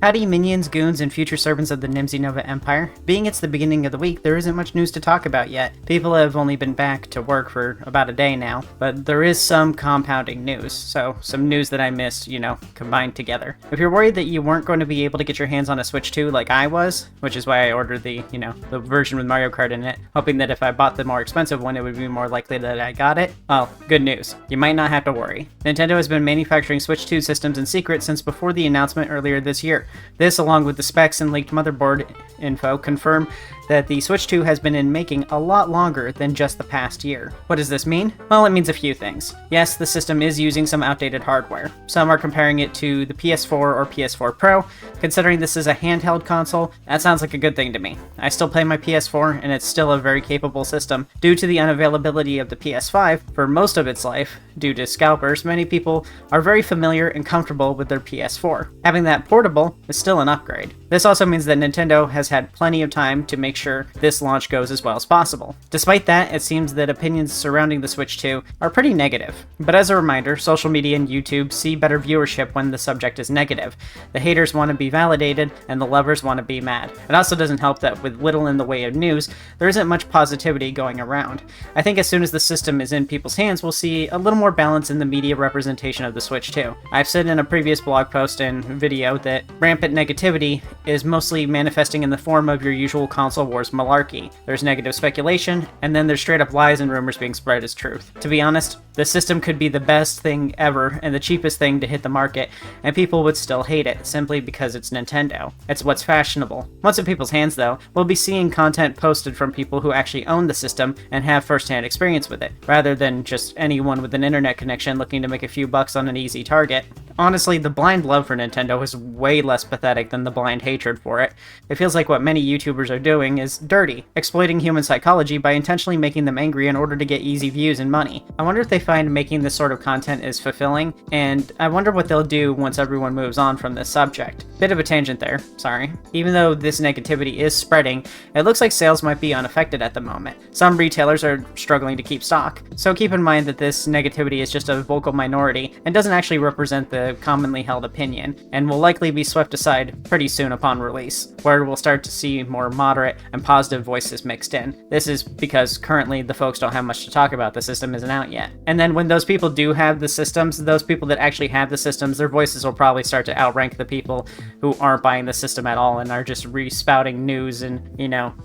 Howdy minions, goons, and future servants of the Nimzy Nova Empire. Being it's the beginning of the week, there isn't much news to talk about yet. People have only been back to work for about a day now, but there is some compounding news, so some news that I missed, combined together. If you're worried that you weren't going to be able to get your hands on a Switch 2 like I was, which is why I ordered the version with Mario Kart in it, hoping that if I bought the more expensive one, it would be more likely that I got it, well, good news. You might not have to worry. Nintendo has been manufacturing Switch 2 systems in secret since before the announcement earlier this year. This, along with the specs and leaked motherboard info, confirm that the Switch 2 has been in making a lot longer than just the past year. What does this mean? Well, it means a few things. Yes, the system is using some outdated hardware. Some are comparing it to the PS4 or PS4 Pro. Considering this is a handheld console, that sounds like a good thing to me. I still play my PS4, and it's still a very capable system. Due to the unavailability of the PS5 for most of its life, due to scalpers, many people are very familiar and comfortable with their PS4. Having that portable is still an upgrade. This also means that Nintendo has had plenty of time to make sure this launch goes as well as possible. Despite that, it seems that opinions surrounding the Switch 2 are pretty negative. But as a reminder, social media and YouTube see better viewership when the subject is negative. The haters want to be validated, and the lovers want to be mad. It also doesn't help that with little in the way of news, there isn't much positivity going around. I think as soon as the system is in people's hands, we'll see a little more balance in the media representation of the Switch 2. I've said in a previous blog post and video that rampant negativity is mostly manifesting in the form of your usual console wars malarkey. There's negative speculation, and then there's straight up lies and rumors being spread as truth. To be honest, the system could be the best thing ever and the cheapest thing to hit the market, and people would still hate it, simply because it's Nintendo. It's what's fashionable. Once in people's hands, though, we'll be seeing content posted from people who actually own the system and have first-hand experience with it, rather than just anyone with an internet connection looking to make a few bucks on an easy target. Honestly, the blind love for Nintendo is way less pathetic than the blind hatred for it. It feels like what many YouTubers are doing is dirty, exploiting human psychology by intentionally making them angry in order to get easy views and money. I wonder if they find making this sort of content is fulfilling, and I wonder what they'll do once everyone moves on from this subject. Bit of a tangent there, sorry. Even though this negativity is spreading, it looks like sales might be unaffected at the moment. Some retailers are struggling to keep stock, so keep in mind that this negativity is just a vocal minority and doesn't actually represent the commonly held opinion, and will likely be swept aside pretty soon upon release, where we'll start to see more moderate and positive voices mixed in. This is because currently the folks don't have much to talk about, the system isn't out yet. And then when those people do have the systems, those people that actually have the systems, their voices will probably start to outrank the people who aren't buying the system at all and are just re-spouting news and,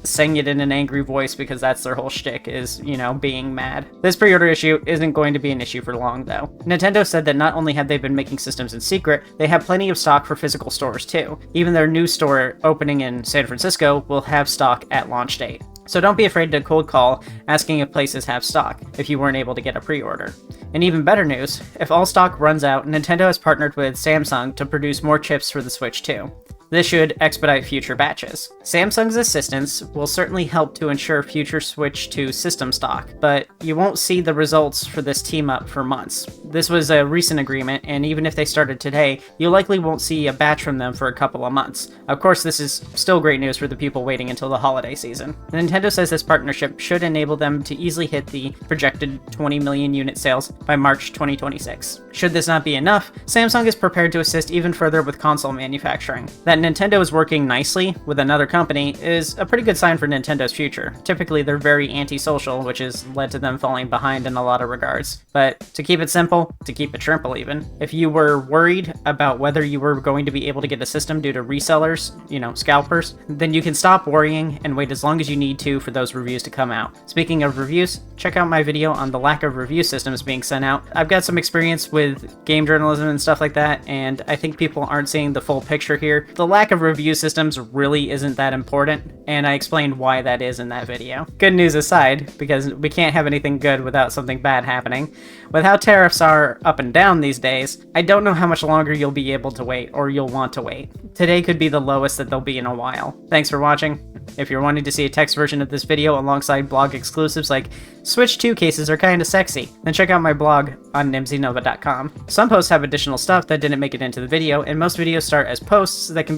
saying it in an angry voice because that's their whole shtick is, being mad. This pre-order issue isn't going to be an issue for long, though. Nintendo said that not only have they been making systems in secret, they have plenty of stock for physical stores too. Even their new store opening in San Francisco will have stock at launch date. So don't be afraid to cold call asking if places have stock if you weren't able to get a pre-order. And even better news, if all stock runs out, Nintendo has partnered with Samsung to produce more chips for the Switch 2. This should expedite future batches. Samsung's assistance will certainly help to ensure future Switch 2 system stock, but you won't see the results for this team up for months. This was a recent agreement, and even if they started today, you likely won't see a batch from them for a couple of months. Of course, this is still great news for the people waiting until the holiday season. Nintendo says this partnership should enable them to easily hit the projected 20 million unit sales by March 2026. Should this not be enough, Samsung is prepared to assist even further with console manufacturing. That Nintendo is working nicely with another company is a pretty good sign for Nintendo's future. Typically, they're very antisocial, which has led to them falling behind in a lot of regards. But to keep it simple, to keep it trimple even, if you were worried about whether you were going to be able to get a system due to resellers, scalpers, then you can stop worrying and wait as long as you need to for those reviews to come out. Speaking of reviews, check out my video on the lack of review systems being sent out. I've got some experience with game journalism and stuff like that, and I think people aren't seeing the full picture here. The lack of review systems really isn't that important, and I explained why that is in that video. Good news aside, because we can't have anything good without something bad happening, with how tariffs are up and down these days, I don't know how much longer you'll be able to wait, or you'll want to wait. Today could be the lowest that they'll be in a while. Thanks for watching. If you're wanting to see a text version of this video alongside blog exclusives like Switch 2 cases are kinda sexy, then check out my blog on nimzynova.com. Some posts have additional stuff that didn't make it into the video, and most videos start as posts that can be